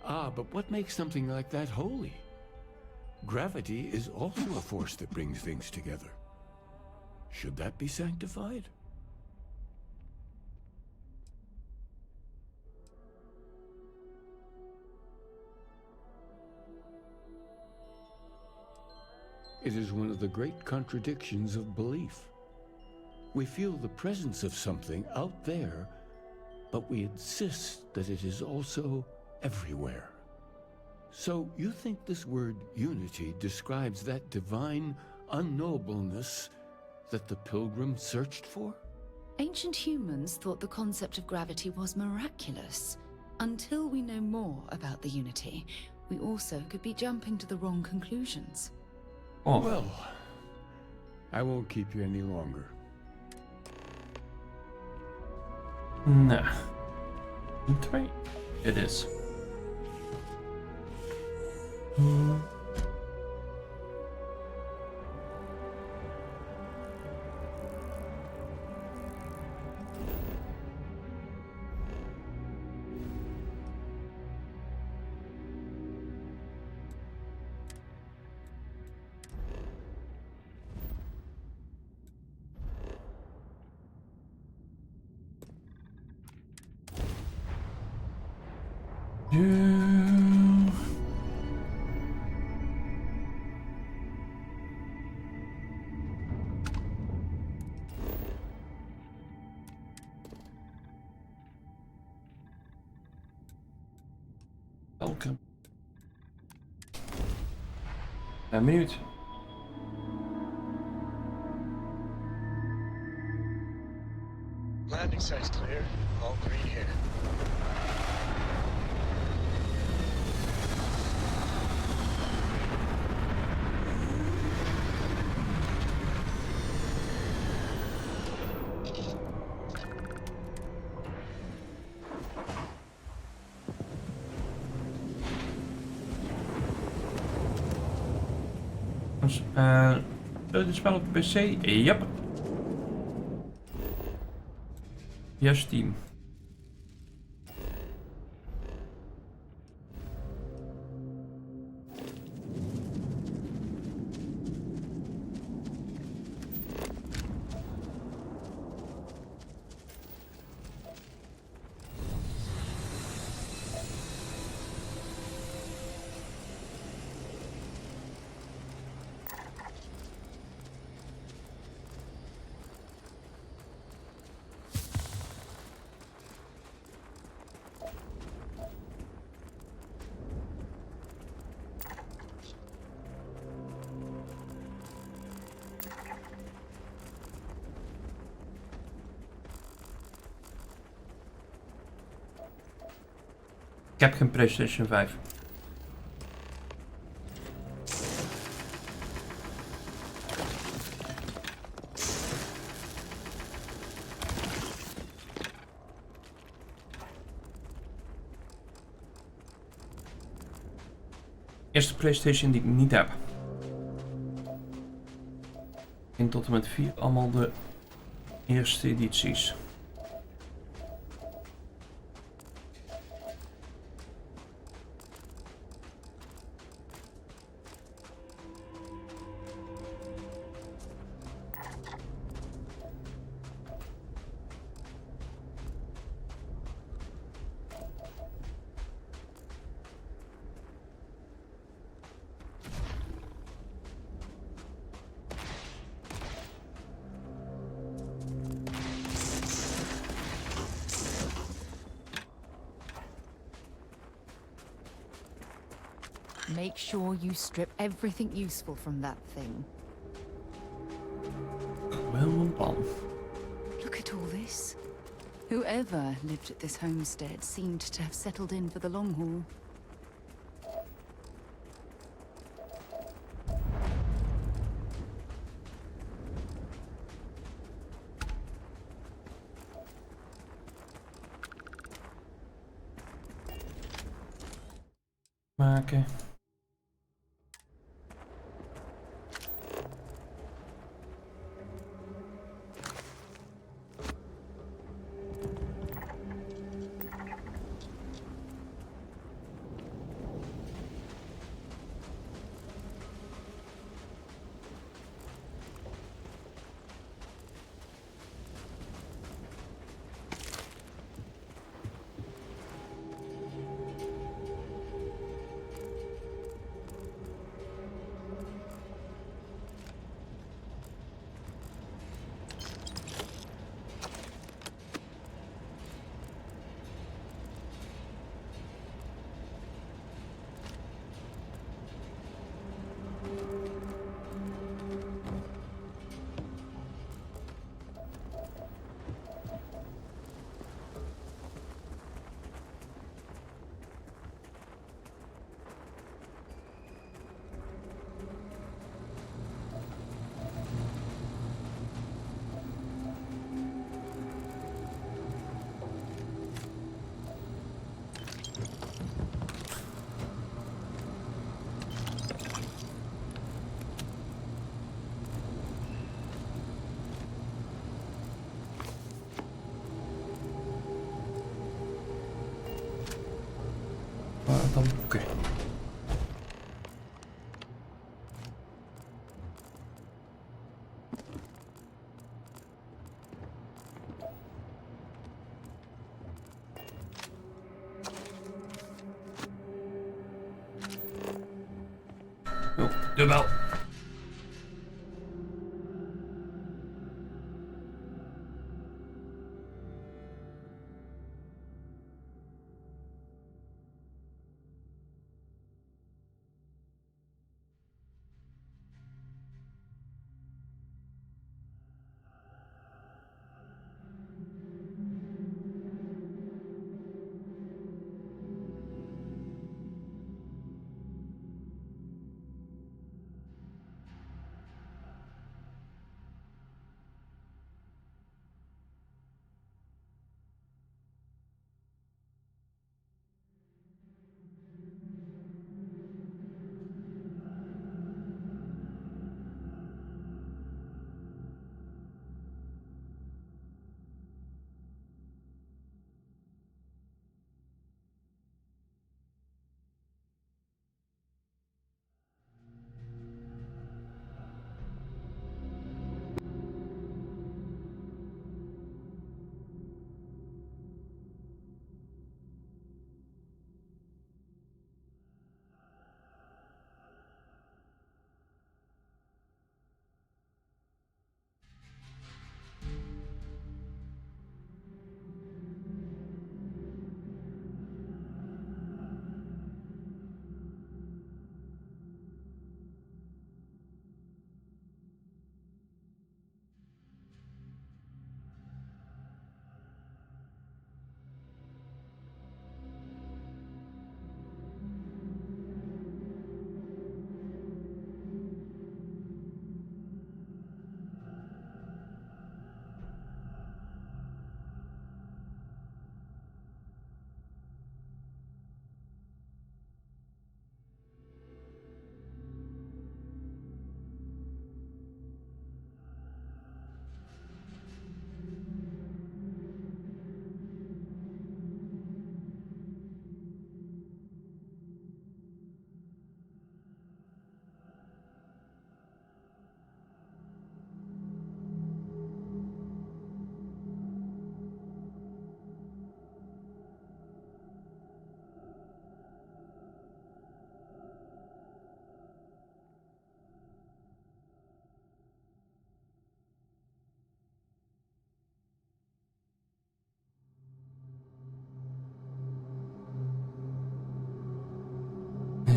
Ah, but what makes something like that holy? Gravity is also a force that brings things together. Should that be sanctified? It is one of the great contradictions of belief. We feel the presence of something out there, but we insist that it is also everywhere. So you think this word unity describes that divine unknowableness that the pilgrim searched for? Ancient humans thought the concept of gravity was miraculous. Until we know more about the unity, we also could be jumping to the wrong conclusions. Oh. Well, I won't keep you any longer. Nou, een 2. Het is. Welke? Ben benieuwd. Landing site's clear. All green here. Dit spel op de PC? Yep. Yes, team. Ik heb geen PlayStation 5. Eerste PlayStation die ik niet heb. En tot en met 4 allemaal de eerste edities. Make sure you strip everything useful from that thing. Wel een plan. Look at all this. Whoever lived at this homestead seemed to have settled in for the long haul. Maken. Dan boeken. Oh, de bel.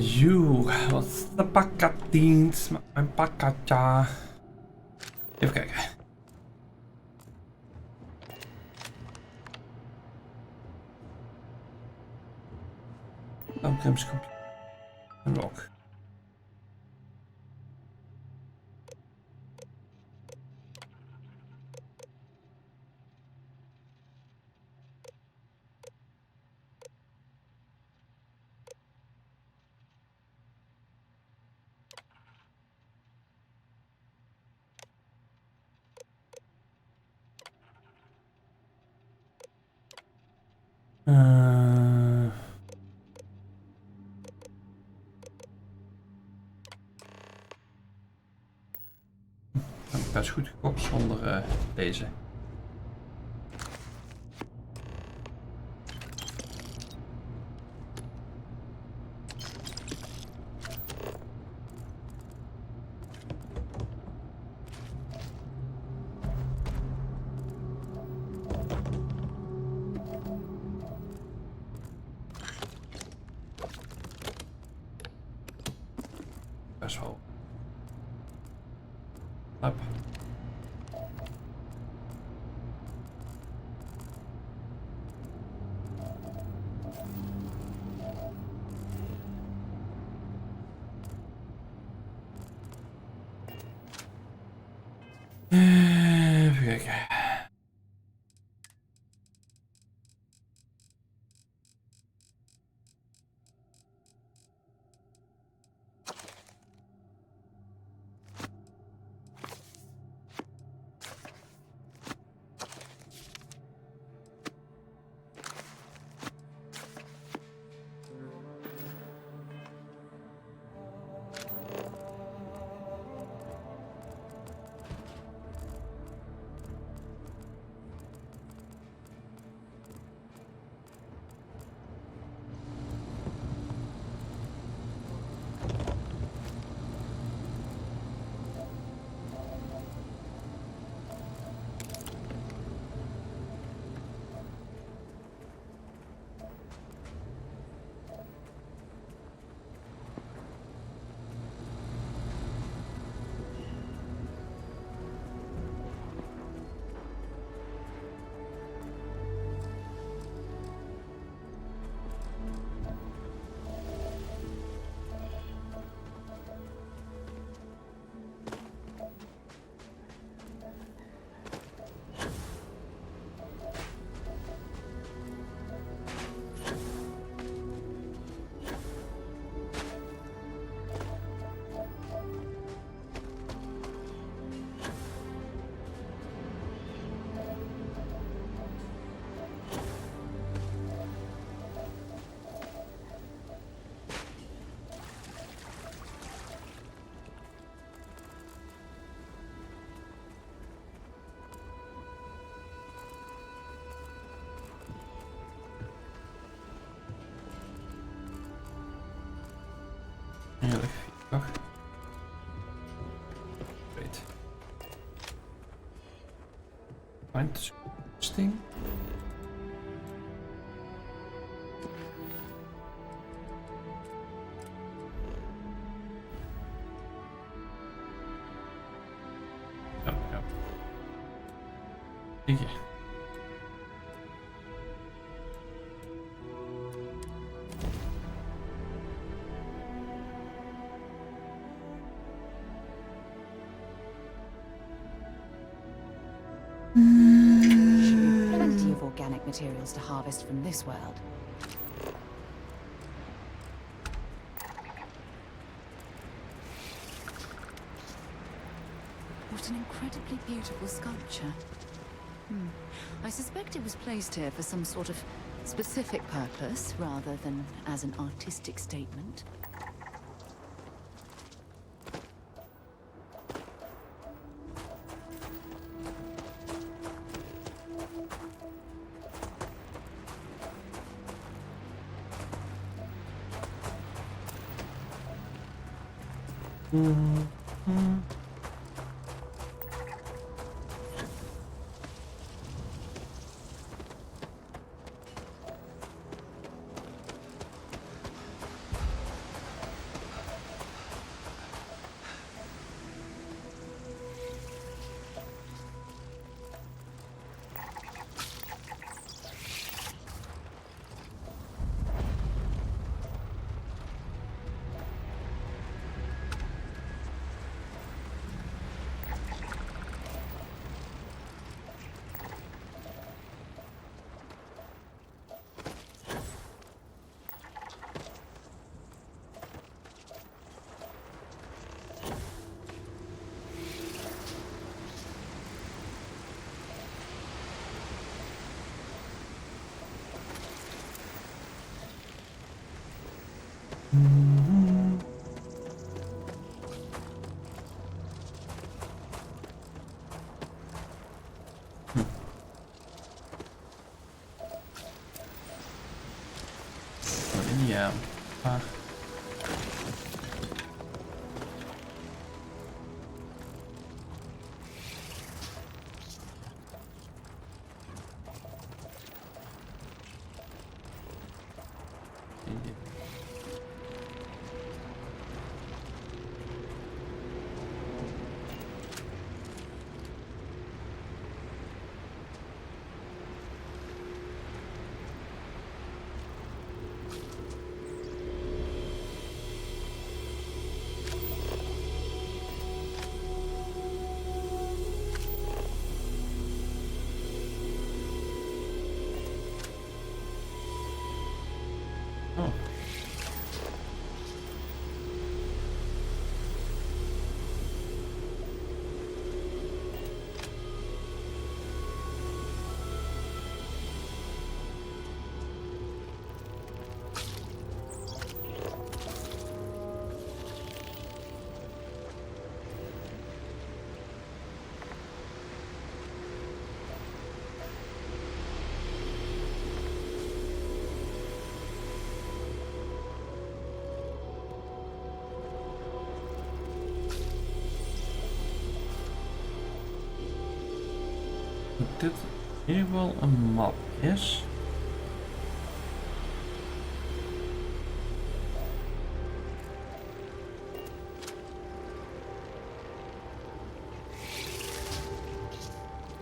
Joe, wat is de pakketdienst? Mijn pakketje. Even kijken. Computer. Unlock. Dat is goed gekocht zonder deze. Best wel. Hop. Even kijken. Heel erg vietig. Great. Find sting. Ja, ja. Zie je. Plenty of organic materials to harvest from this world. What an incredibly beautiful sculpture. I suspect it was placed here for some sort of specific purpose, rather than as an artistic statement. Ja, maar... Oh. Dit in ieder geval een map is.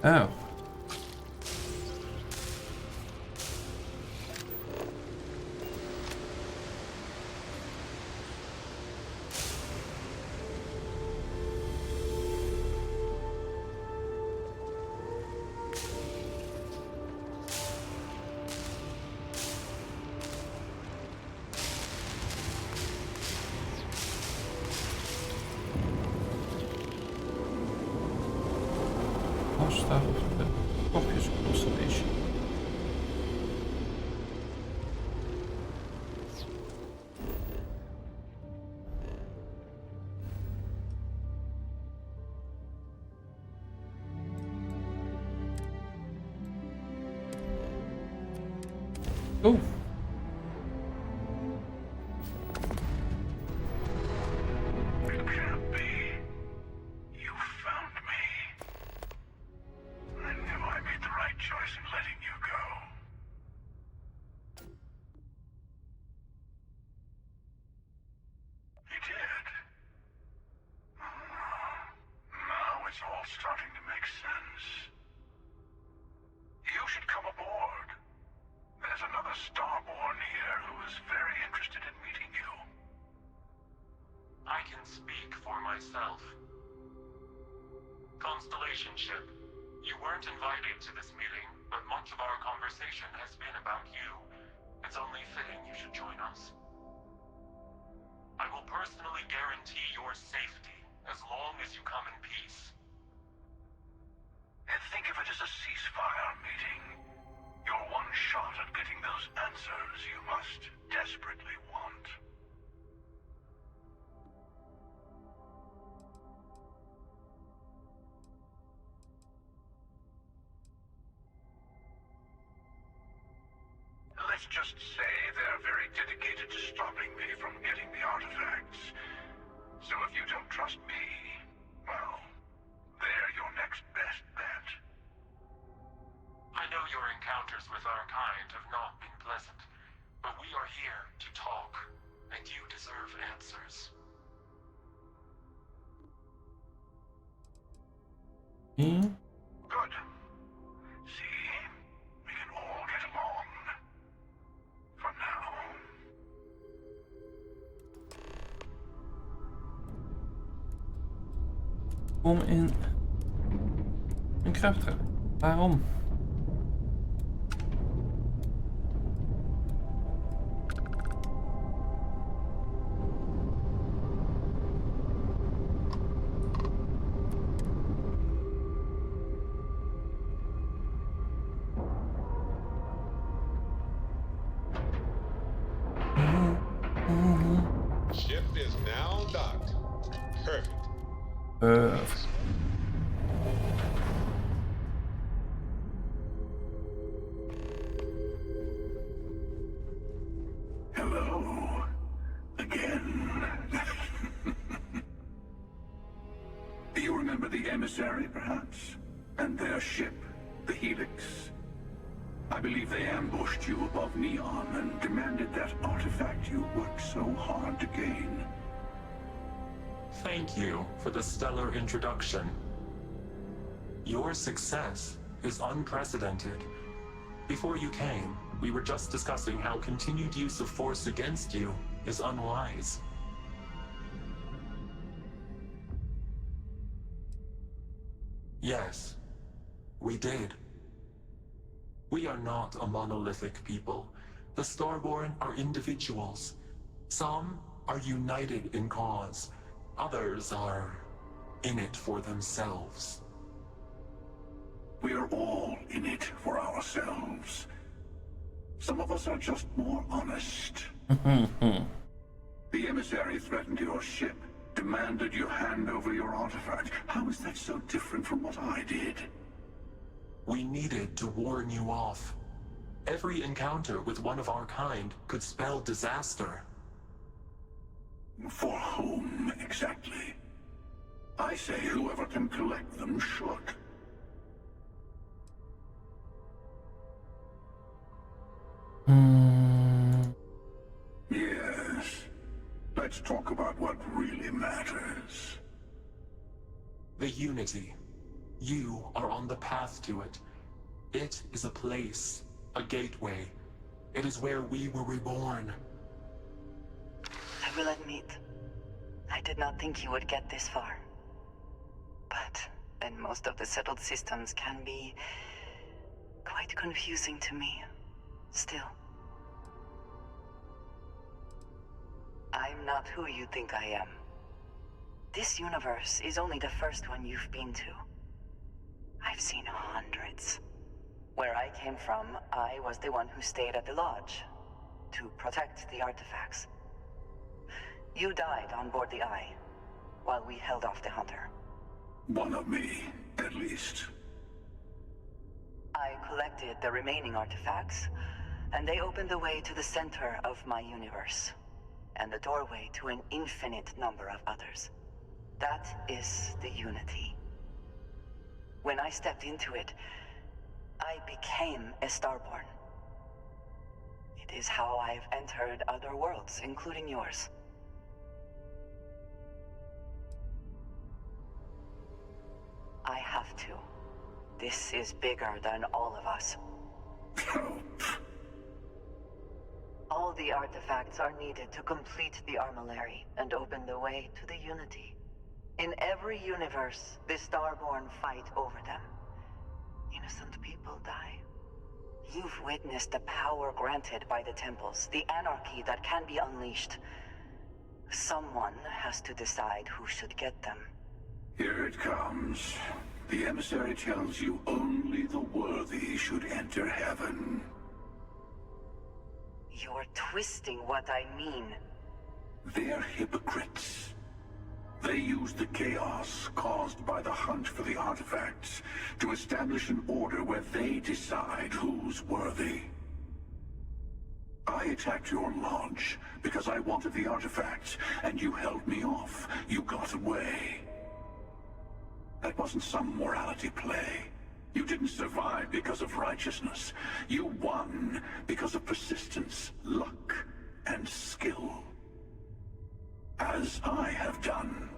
Oh. Staat op de kopjes constellation. Oh. yourself. Constellation ship, you weren't invited to this meeting, but much of our conversation has been about you. It's only fitting you should join us. I will personally guarantee your safety as long as you come in peace. And think of it as a ceasefire meeting. Your one shot at getting those answers you must desperately want. Let's just say they're very dedicated to stopping me from getting the artifacts. So if you don't trust me, well, they're your next best bet. I know your encounters with our kind have not been pleasant, but we are here to talk, and you deserve answers. Good. See? We can all get along. For now. Kom in een krachttrap. Waarom? Ship is now docked. Perfect. Hello. Again. Do you remember the emissary, perhaps? And their ship, the Helix? I believe they ambushed you above Neon and demanded that artifact you worked so hard to gain. Thank you for the stellar introduction. Your success is unprecedented. Before you came, we were just discussing how continued use of force against you is unwise. Yes, we did. We are not a monolithic people. The Starborn are individuals. Some are united in cause. Others are in it for themselves. We're all in it for ourselves. Some of us are just more honest. The emissary threatened your ship, demanded you hand over your artifact. How is that so different from what I did? We needed to warn you off. Every encounter with one of our kind could spell disaster. For whom, exactly? I say whoever can collect them should. Yes. Let's talk about what really matters. The Unity. You are on the path to it. It is a place, a gateway. It is where we were reborn. I will admit, I did not think you would get this far. But then most of the settled systems can be quite confusing to me, still. I'm not who you think I am. This universe is only the first one you've been to. I've seen hundreds. Where I came from, I was the one who stayed at the lodge to protect the artifacts. You died on board the Eye, while we held off the Hunter. One of me, at least. I collected the remaining artifacts, and they opened the way to the center of my universe, and the doorway to an infinite number of others. That is the Unity. When I stepped into it, I became a Starborn. It is how I've entered other worlds, including yours. I have to. This is bigger than all of us. All the artifacts are needed to complete the armillary and open the way to the Unity. In every universe, the Starborn fight over them. Innocent people die. You've witnessed the power granted by the temples, the anarchy that can be unleashed. Someone has to decide who should get them. Here it comes. The emissary tells you only the worthy should enter heaven. You're twisting what I mean. They're hypocrites. They use the chaos caused by the hunt for the artifacts to establish an order where they decide who's worthy. I attacked your lodge because I wanted the artifacts, and you held me off. You got away. That wasn't some morality play. You didn't survive because of righteousness. You won because of persistence, luck, and skill. As I have done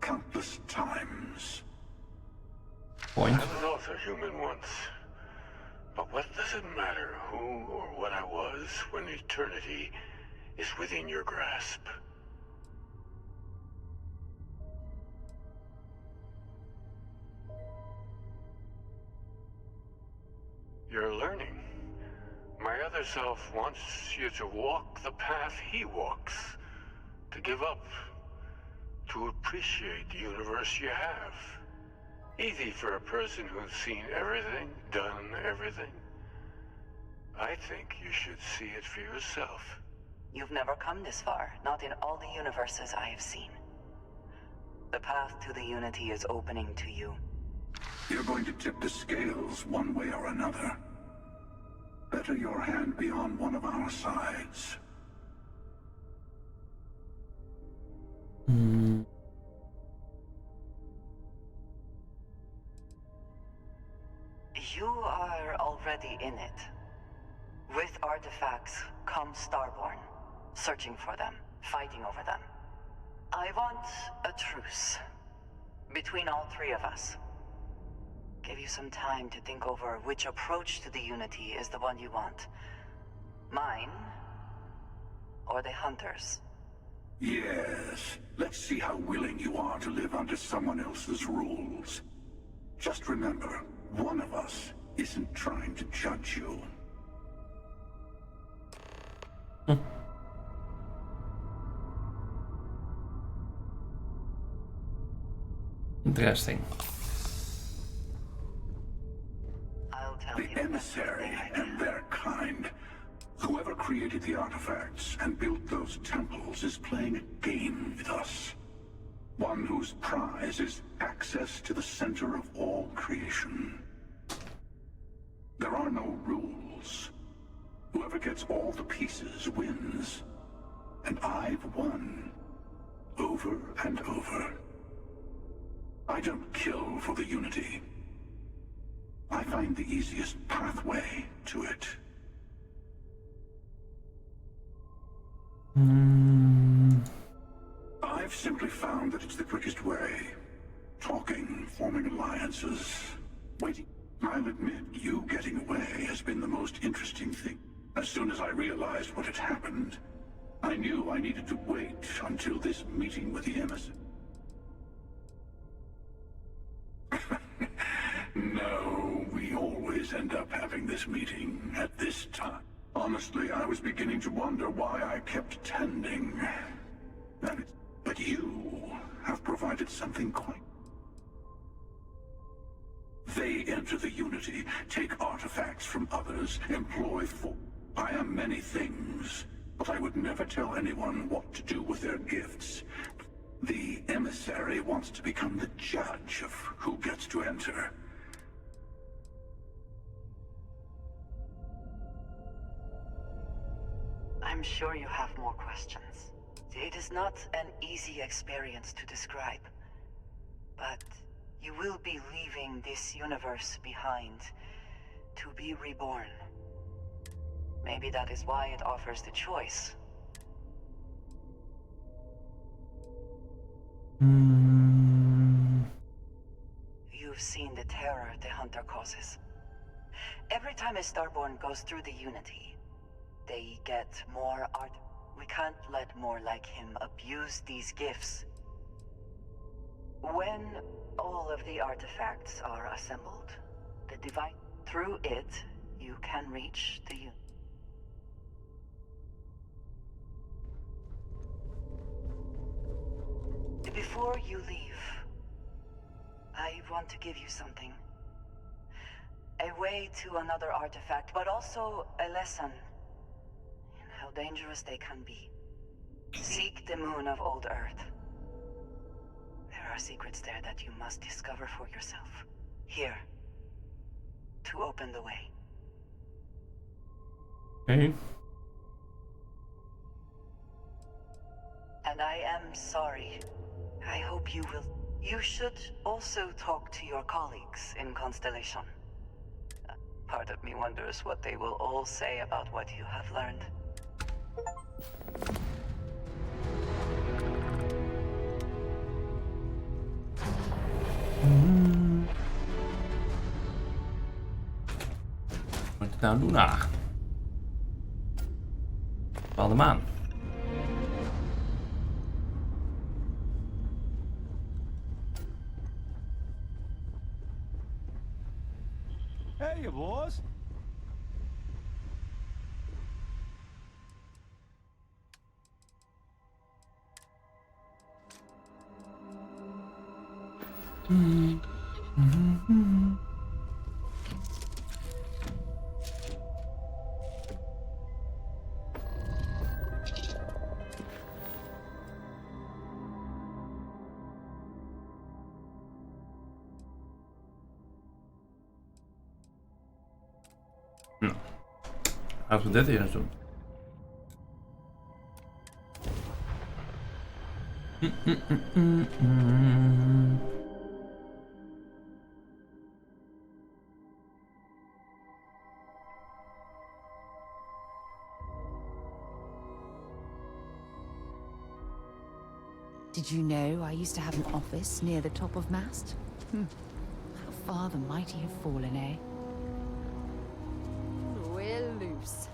countless times. Point. I was also human once. But what does it matter who or what I was when eternity is within your grasp? You're learning. My other self wants you to walk the path he walks. To give up. To appreciate the universe you have. Easy for a person who's seen everything, done everything. I think you should see it for yourself. You've never come this far, not in all the universes I have seen. The path to the Unity is opening to you. You're going to tip the scales one way or another. Better your hand be on one of our sides. You are already in it. With artifacts come Starborn, searching for them, fighting over them. I want a truce between all three of us. Give you some time to think over which approach to the Unity is the one you want. Mine, or the Hunters. Yes. Let's see how willing you are to live under someone else's rules. Just remember, one of us isn't trying to judge you. Interesting. I'll tell The you. emissary and their kind. Whoever created the artifacts and built those temples is playing a game with us. One whose prize is access to the center of all creation. There are no rules. Whoever gets all the pieces wins. And I've won. Over and over. I don't kill for the Unity. I find the easiest pathway to it. I've simply found that it's the quickest way. Talking, forming alliances, waiting. I'll admit, you getting away has been the most interesting thing. As soon as I realized what had happened, I knew I needed to wait until this meeting with the emissary. No, we always end up having this meeting at this time. Honestly, I was beginning to wonder why I kept attending. But you have provided something quite... They enter the Unity, take artifacts from others, employ for... I am many things, but I would never tell anyone what to do with their gifts. The emissary wants to become the judge of who gets to enter. I'm sure you have more questions. It is not an easy experience to describe. But you will be leaving this universe behind to be reborn. Maybe that is why it offers the choice. You've seen the terror the Hunter causes. Every time a Starborn goes through the Unity, they get more art. We can't let more like him abuse these gifts. When all of the artifacts are assembled, the device, through it, you can reach the unit. Before you leave, I want to give you something. A way to another artifact, but also a lesson in how dangerous they can be. Seek the moon of Old Earth. There are secrets there that you must discover for yourself. Here. To open the way. Okay. And I am sorry. I hope you will. You should also talk to your colleagues in Constellation. Part of me wonders what they will all say about what you have learned. Wat moet ik nou doen? Haal hem aan. Hey, boys. Laten we dit hier eens doen. Did you know I used to have an office near the top of mast? How far the mighty have fallen, eh? We're loose.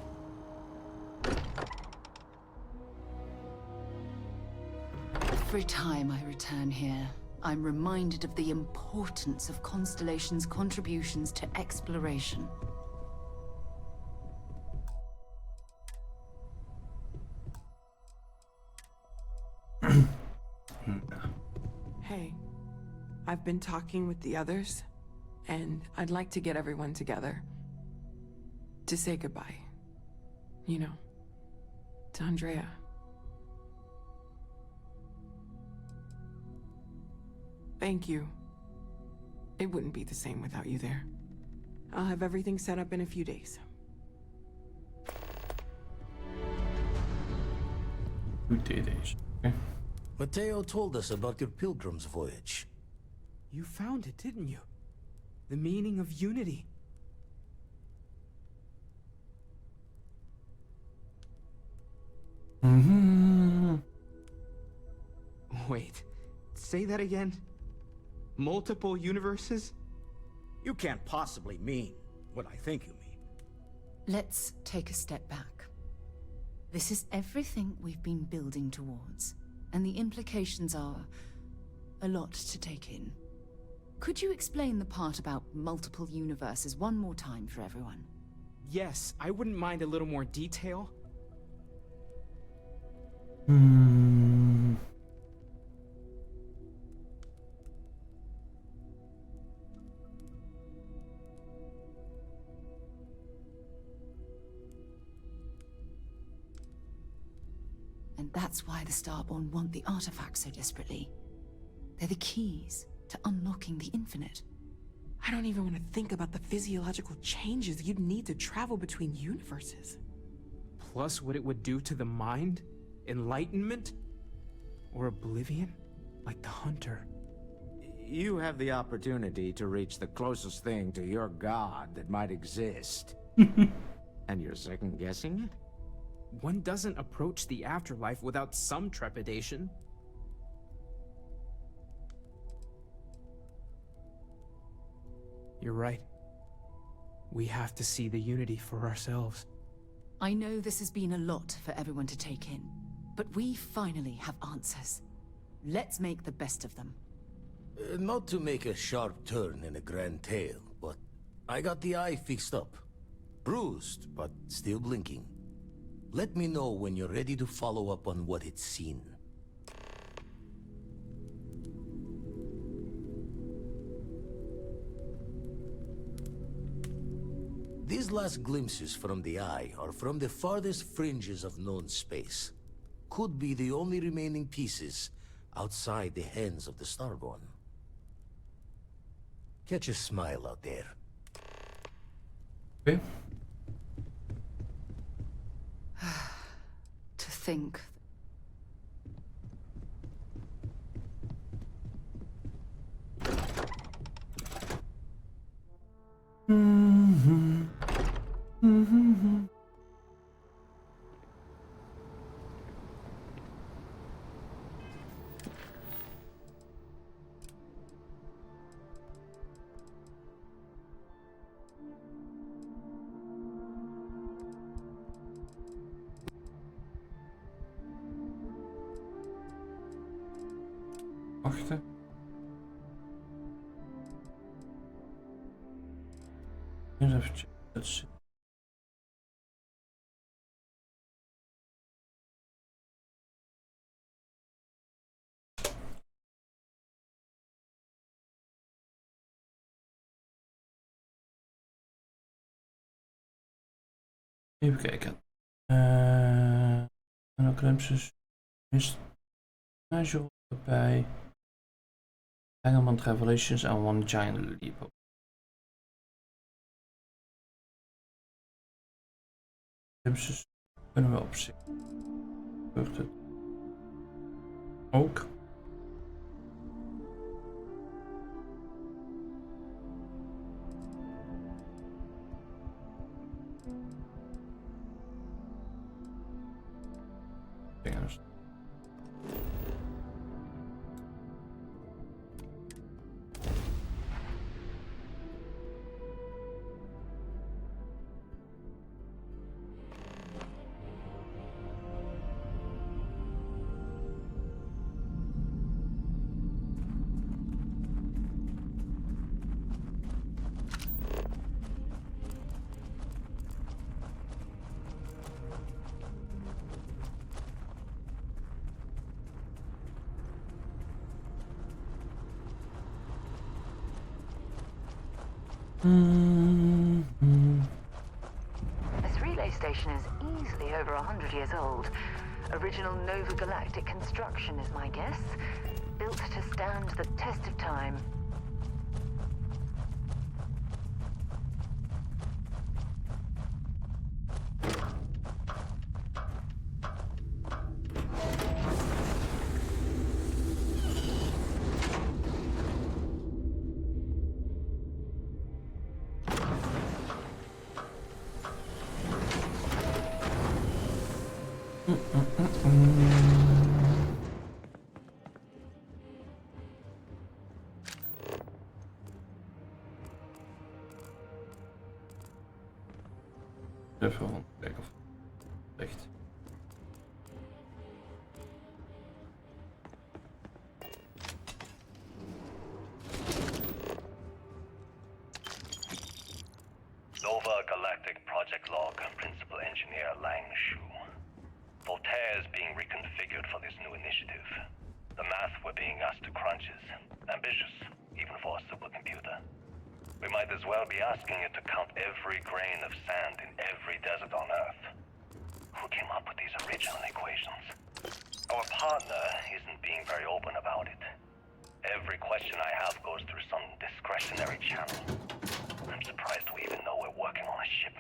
Every time I return here, I'm reminded of the importance of Constellation's contributions to exploration. Hey, I've been talking with the others, and I'd like to get everyone together. To say goodbye. You know, to Andrea. Thank you. It wouldn't be the same without you there. I'll have everything set up in a few days. Goed days. Okay. Mateo told us about your pilgrim's voyage. You found it, didn't you? The meaning of unity. Wait, say that again? Multiple universes? You can't possibly mean what I think you mean. Let's take a step back. This is everything we've been building towards, and the implications are a lot to take in. Could you explain the part about multiple universes one more time for everyone? Yes, I wouldn't mind a little more detail. And that's why the Starborn want the artifacts so desperately. They're the keys to unlocking the infinite. I don't even want to think about the physiological changes you'd need to travel between universes. Plus what it would do to the mind? Enlightenment? Or oblivion? Like the Hunter. You have the opportunity to reach the closest thing to your god that might exist. And you're second-guessing it? One doesn't approach the afterlife without some trepidation. You're right. We have to see the unity for ourselves. I know this has been a lot for everyone to take in, but we finally have answers. Let's make the best of them. Not to make a sharp turn in a grand tale, but I got the eye fixed up. Bruised, but still blinking. Let me know when you're ready to follow up on what it's seen. These last glimpses from the eye are from the farthest fringes of known space. Could be the only remaining pieces outside the hands of the Starborn. Catch a smile out there. Okay. To think. Wachten. Eens even checken. Dat is... Even kijken. En ook glimpses. Is erbij. Engelman Revelations en One Giant Leap. Glimpses kunnen we op zich. Gebeurt het ook. Vingers. This relay station is easily over 100 years old. Original Nova Galactic construction is my guess. Built to stand the test of time. Even kijken of het echt. Nova Galactic Project Log, Principal Engineer Lang Shu. Voltaire is being reconfigured for this new initiative. The math we're being asked to crunch is ambitious, even for a supercomputer. We might as well be asking it to count every grain of sand in every desert on Earth. Who came up with these original equations? Our partner isn't being very open about it. Every question I have goes through some discretionary channel. I'm surprised we even know we're working on a ship.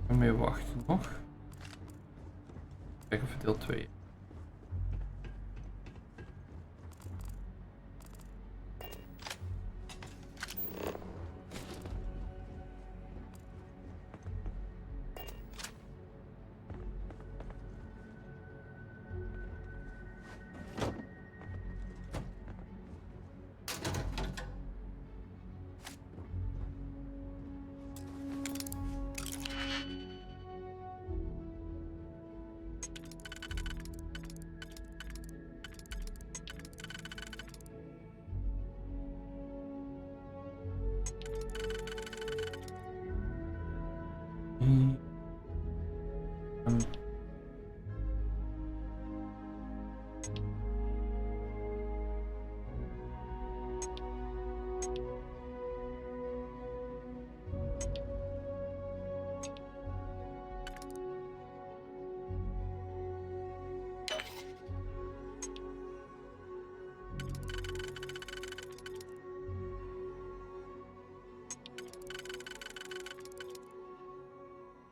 Daarmee wachten nog. Kijken of deel 2.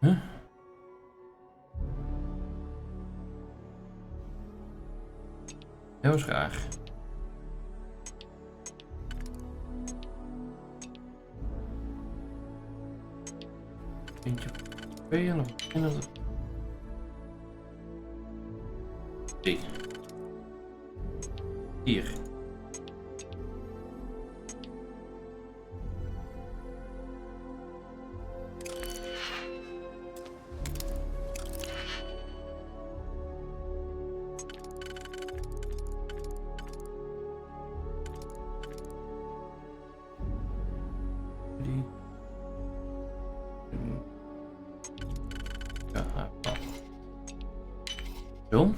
Huh? Heel graag. Eentje twee en nog een. Drie. Hier. Zo.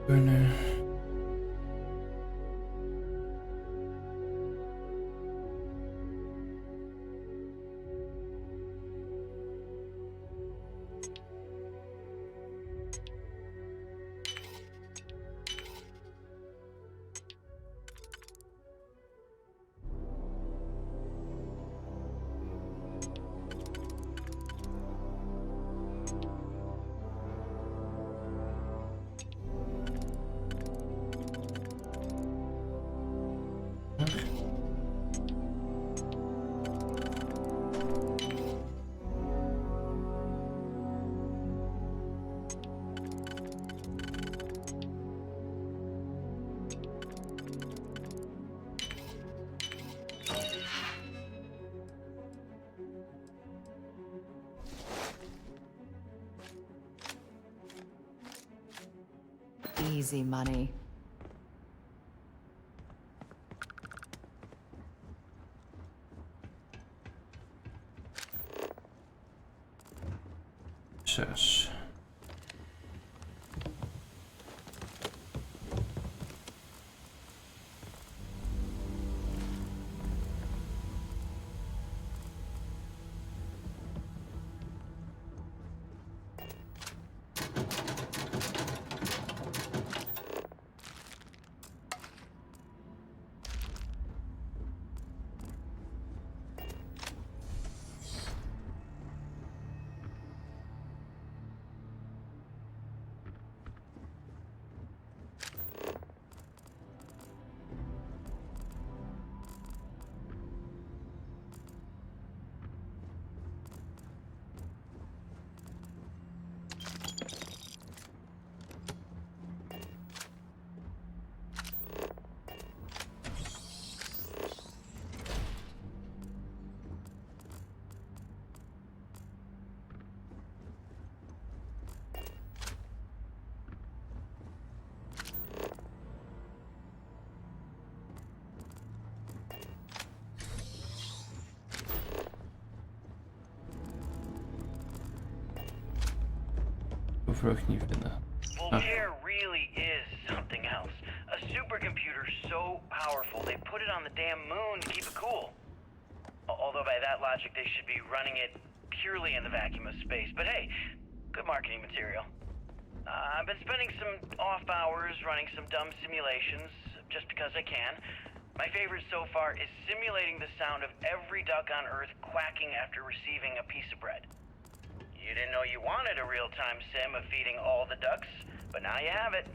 Kunnen. Easy money. Zes. Vlucht niet vinden. Voltaire really is something else. A supercomputer so powerful they put it on the damn moon to keep it cool. Although by that logic they should be running it purely in the vacuum of space. But hey, good marketing material. I've been spending some off hours running some dumb simulations just because I can. My favorite so far is simulating the sound of every duck on Earth quacking after receiving a piece of bread. You didn't know you wanted a real-time sim of feeding all the ducks, but now you have it.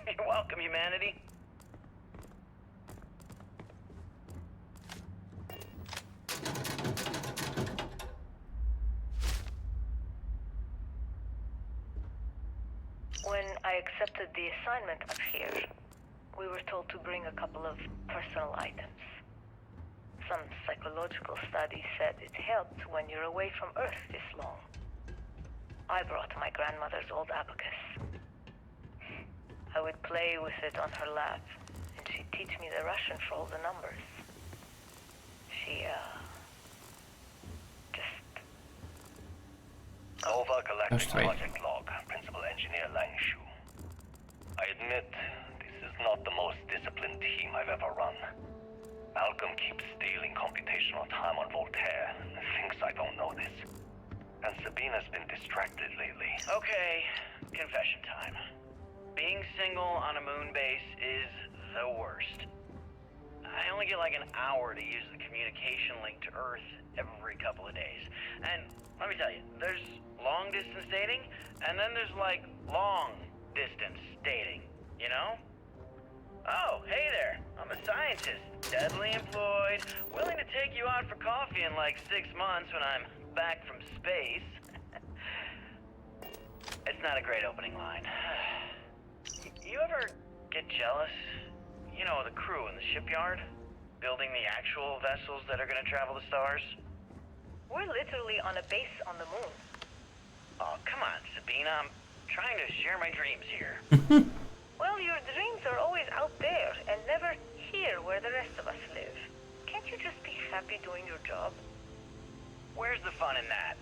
You're welcome, humanity. When I accepted the assignment up here, we were told to bring a couple of personal items. Some psychological studies said it helped when you're away from Earth this long. I brought my grandmother's old abacus. I would play with it on her lap, and she'd teach me the Russian for all the numbers. She, Nova Galactic Project Log, Principal Engineer Langshu. I admit, this is not the most disciplined team I've ever run. Malcolm keeps stealing computational time on Voltaire and thinks I don't know this. And Sabina's been distracted lately. Okay, confession time. Being single on a moon base is the worst. I only get like an hour to use the communication link to Earth every couple of days. And let me tell you, there's long distance dating, and then there's like long distance dating, you know? Oh, hey there, I'm a scientist, steadily employed, willing to take you out for coffee in like 6 months when I'm back from space. It's not a great opening line. You ever get jealous? You know, the crew in the shipyard? Building the actual vessels that are gonna travel the stars? we're literally on a base on the moon. Oh, come on, Sabina. I'm trying to share my dreams here. Well, your dreams are always out there and never here where the rest of us live. Can't you just be happy doing your job? Where's the fun in that?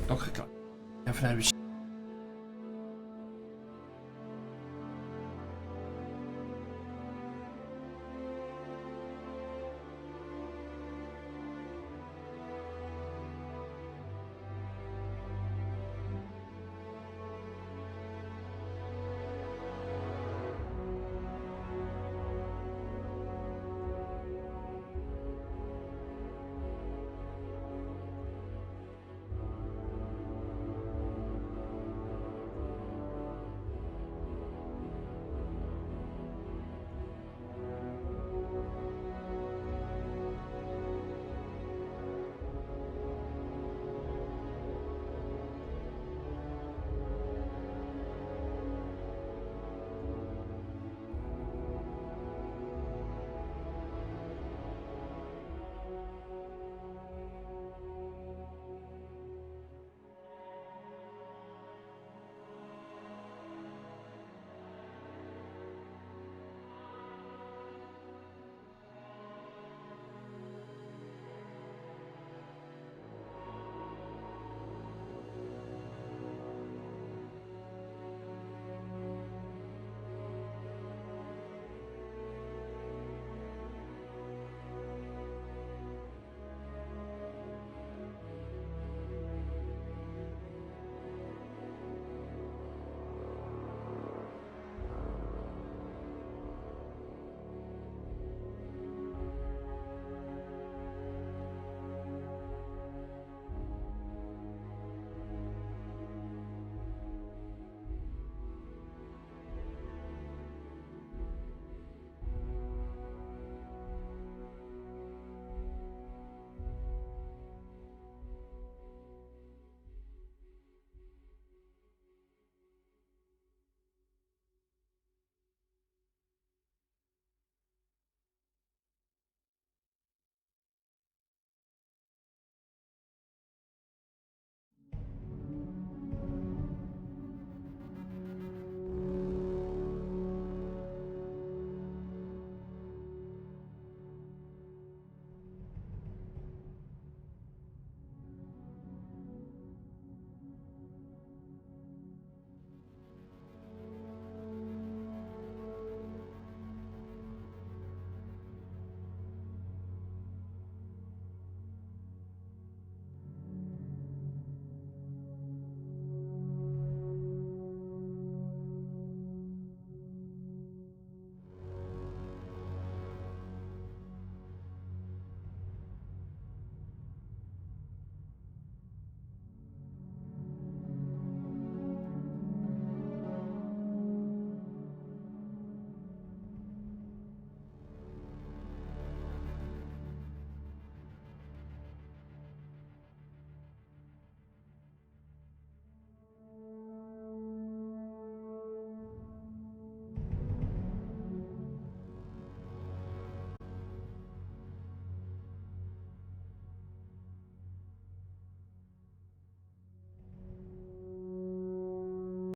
Nog geklapt. Even naar de